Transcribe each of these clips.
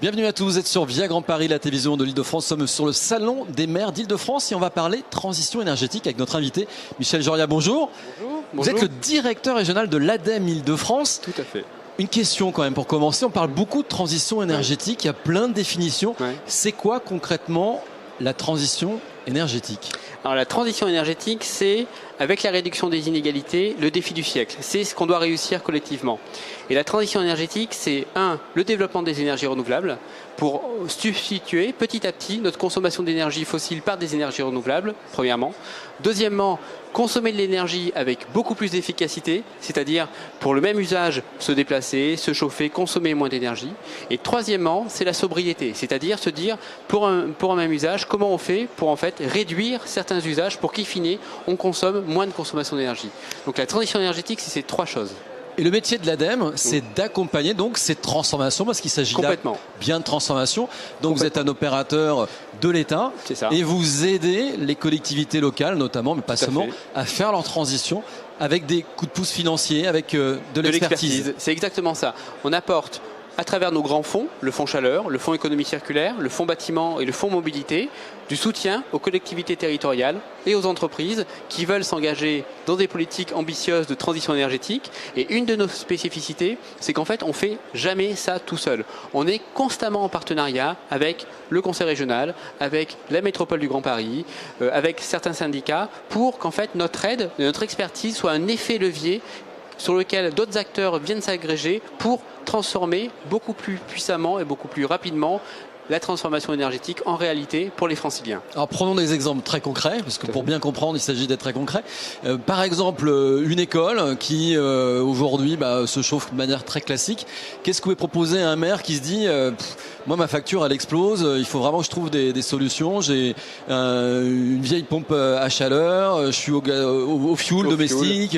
Bienvenue à tous, vous êtes sur Via Grand Paris, la télévision de l'Île-de-France. Nous sommes sur le salon des maires d'Île-de-France et on va parler transition énergétique avec notre invité Michel Joria. Bonjour. Bonjour. Vous êtes le directeur régional de l'ADEME Île-de-France. Tout à fait. Une question quand même pour commencer. On parle beaucoup de transition énergétique, il y a plein de définitions. Ouais. C'est quoi concrètement la transition énergétique ? Alors la transition énergétique, c'est, avec la réduction des inégalités, le défi du siècle. C'est ce qu'on doit réussir collectivement. Et la transition énergétique, c'est le développement des énergies renouvelables pour substituer petit à petit notre consommation d'énergie fossile par des énergies renouvelables, premièrement. Deuxièmement, consommer de l'énergie avec beaucoup plus d'efficacité, c'est-à-dire pour le même usage, se déplacer, se chauffer, consommer moins d'énergie. Et troisièmement, c'est la sobriété, c'est-à-dire se dire pour un même usage, comment on fait pour en fait réduire certains usages pour qu'in fine, on consomme moins de consommation d'énergie. Donc la transition énergétique, c'est ces trois choses. Et le métier de l'ADEME, c'est d'accompagner donc ces transformations, parce qu'il s'agit là bien de transformation. Donc vous êtes un opérateur de l'État et vous aidez les collectivités locales, notamment, mais pas seulement, à faire leur transition avec des coups de pouce financiers, avec de l'expertise. C'est exactement ça. On apporte à travers nos grands fonds, le fonds chaleur, le fonds économie circulaire, le fonds bâtiment et le fonds mobilité, du soutien aux collectivités territoriales et aux entreprises qui veulent s'engager dans des politiques ambitieuses de transition énergétique. Et une de nos spécificités, c'est qu'en fait, on ne fait jamais ça tout seul. On est constamment en partenariat avec le conseil régional, avec la métropole du Grand Paris, avec certains syndicats, pour qu'en fait notre aide, notre expertise soit un effet levier sur lequel d'autres acteurs viennent s'agréger pour transformer beaucoup plus puissamment et beaucoup plus rapidement la transformation énergétique en réalité pour les Franciliens. Alors prenons des exemples très concrets, parce que pour bien comprendre, il s'agit d'être très concret. Par exemple, une école qui aujourd'hui se chauffe de manière très classique. Qu'est-ce que vous pouvez proposer à un maire qui se dit moi ma facture elle explose, il faut vraiment que je trouve des solutions. J'ai une vieille pompe à chaleur, je suis au fioul domestique.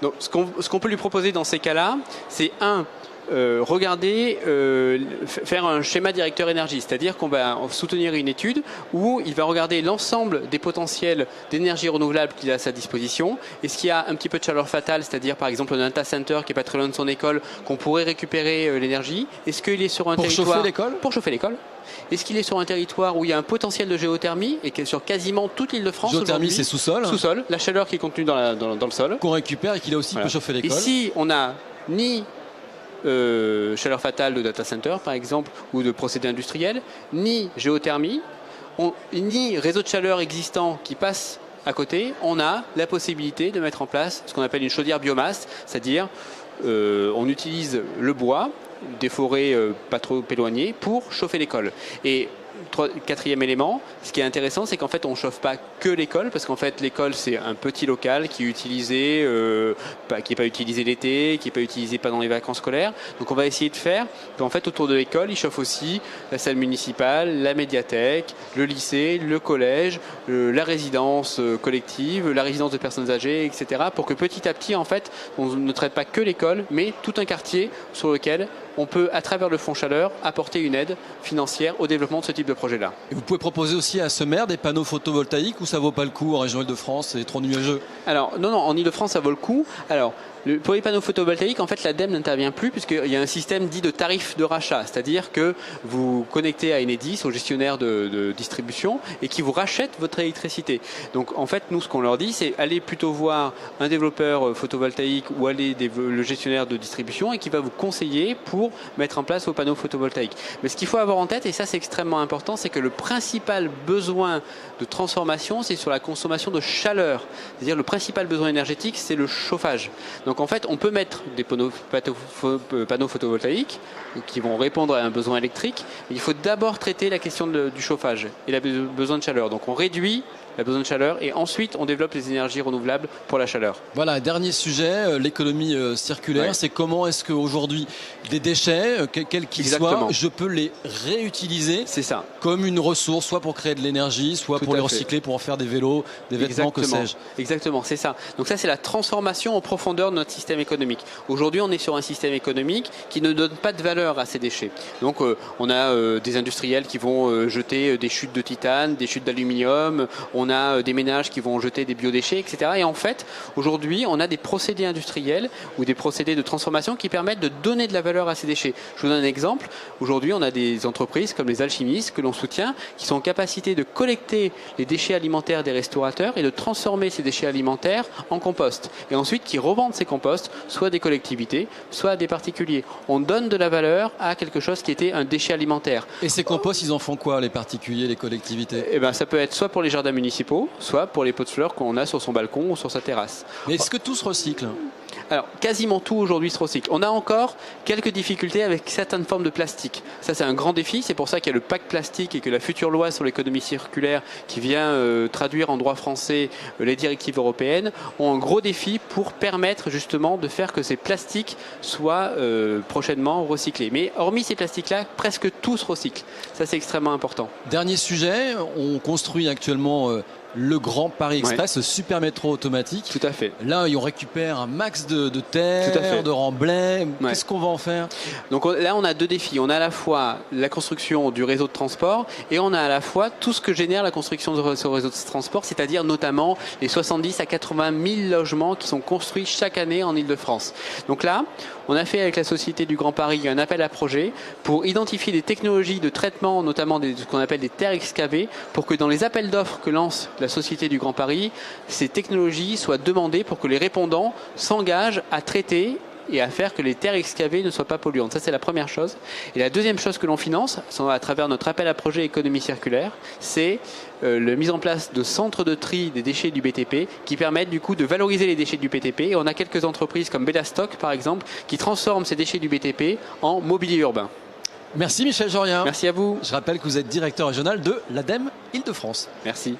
Donc, ce qu'on peut lui proposer dans ces cas-là, c'est regarder, faire un schéma directeur énergie, c'est-à-dire qu'on va soutenir une étude où il va regarder l'ensemble des potentiels d'énergie renouvelable qu'il a à sa disposition. Est-ce qu'il y a un petit peu de chaleur fatale, c'est-à-dire par exemple un data center qui est pas très loin de son école, qu'on pourrait récupérer l'énergie? Est-ce qu'il est sur un territoire pour chauffer l'école? Pour chauffer l'école. Est-ce qu'il est sur un territoire où il y a un potentiel de géothermie et qui est sur quasiment toute l'Île-de-France? Géothermie, c'est sous-sol. Sous-sol, la chaleur qui est contenue dans le sol. Qu'on récupère et qui là aussi peut chauffer l'école. Ici, on n'a ni chaleur fatale de data center, par exemple, ou de procédés industriels, ni géothermie, ni réseau de chaleur existant qui passe à côté. On a la possibilité de mettre en place ce qu'on appelle une chaudière biomasse, c'est-à-dire on utilise le bois des forêts pas trop éloignées pour chauffer l'école. Et quatrième élément, ce qui est intéressant, c'est qu'en fait on ne chauffe pas que l'école, parce qu'en fait l'école c'est un petit local qui est utilisé, qui n'est pas utilisé l'été, qui n'est pas utilisé pendant les vacances scolaires. Donc on va essayer de faire qu'en fait autour de l'école, il chauffe aussi la salle municipale, la médiathèque, le lycée, le collège, la résidence collective, la résidence de personnes âgées, etc. Pour que petit à petit en fait on ne traite pas que l'école, mais tout un quartier sur lequel on peut, à travers le fonds chaleur, apporter une aide financière au développement de ce type de projet-là. Et vous pouvez proposer aussi à ce maire des panneaux photovoltaïques ou ça vaut pas le coup en région Île-de-France, c'est trop nuageux? Alors, non, en Île-de-France, ça vaut le coup. Alors, pour les panneaux photovoltaïques, en fait, l'ADEME n'intervient plus puisqu'il y a un système dit de tarif de rachat, c'est-à-dire que vous connectez à Enedis, au gestionnaire de distribution, et qui vous rachète votre électricité. Donc, en fait, nous, ce qu'on leur dit, c'est aller plutôt voir un développeur photovoltaïque ou aller le gestionnaire de distribution et qui va vous conseiller pour mettre en place vos panneaux photovoltaïques. Mais ce qu'il faut avoir en tête, et ça c'est extrêmement important, c'est que le principal besoin de transformation, c'est sur la consommation de chaleur. C'est-à-dire le principal besoin énergétique, c'est le chauffage. Donc en fait, on peut mettre des panneaux photovoltaïques qui vont répondre à un besoin électrique, mais il faut d'abord traiter la question du chauffage et le besoin de chaleur. Donc on réduit le besoin de chaleur et ensuite on développe les énergies renouvelables pour la chaleur. Voilà, dernier sujet, l'économie circulaire, c'est comment est-ce qu'aujourd'hui des déchets, quels qu'ils soient, je peux les réutiliser comme une ressource, soit pour créer de l'énergie, soit pour les recycler, pour en faire des vélos, des vêtements, que sais-je. Exactement, c'est ça. Donc ça c'est la transformation en profondeur de notre système économique. Aujourd'hui on est sur un système économique qui ne donne pas de valeur à ces déchets. Donc on a des industriels qui vont jeter des chutes de titane, des chutes d'aluminium, on on a des ménages qui vont jeter des biodéchets, etc. Et en fait, aujourd'hui, on a des procédés industriels ou des procédés de transformation qui permettent de donner de la valeur à ces déchets. Je vous donne un exemple. Aujourd'hui, on a des entreprises comme les alchimistes que l'on soutient qui sont en capacité de collecter les déchets alimentaires des restaurateurs et de transformer ces déchets alimentaires en compost. Et ensuite, qui revendent ces composts, soit à des collectivités, soit à des particuliers. On donne de la valeur à quelque chose qui était un déchet alimentaire. Et ces composts, ils en font quoi, les particuliers, les collectivités? Eh ben, ça peut être soit pour les jardins municipaux, soit pour les pots de fleurs qu'on a sur son balcon ou sur sa terrasse. Mais est-ce que tout se recycle? Alors, quasiment tout aujourd'hui se recycle. On a encore quelques difficultés avec certaines formes de plastique. Ça, c'est un grand défi. C'est pour ça qu'il y a le pacte plastique et que la future loi sur l'économie circulaire qui vient traduire en droit français les directives européennes ont un gros défi pour permettre justement de faire que ces plastiques soient prochainement recyclés. Mais hormis ces plastiques-là, presque tout se recycle. Ça, c'est extrêmement important. Dernier sujet, on construit actuellement le Grand Paris Express, le super métro automatique. Tout à fait. Là, on récupère un max de terre, de remblais. Ouais. Qu'est-ce qu'on va en faire? Donc là, on a deux défis. On a à la fois la construction du réseau de transport et on a à la fois tout ce que génère la construction de ce réseau de transport, c'est-à-dire notamment les 70 à 80 000 logements qui sont construits chaque année en Ile-de-France. Donc là, on a fait avec la Société du Grand Paris un appel à projet pour identifier des technologies de traitement, notamment ce qu'on appelle des terres excavées, pour que dans les appels d'offres que lance la Société du Grand Paris, ces technologies soient demandées pour que les répondants s'engagent à traiter et à faire que les terres excavées ne soient pas polluantes. Ça, c'est la première chose. Et la deuxième chose que l'on finance, à travers notre appel à projet économie circulaire, c'est la mise en place de centres de tri des déchets du BTP qui permettent du coup de valoriser les déchets du BTP. Et on a quelques entreprises comme Bellastock, par exemple, qui transforment ces déchets du BTP en mobilier urbain. Merci Michel Jorien. Merci à vous. Je rappelle que vous êtes directeur régional de l'ADEME Île-de-France. Merci.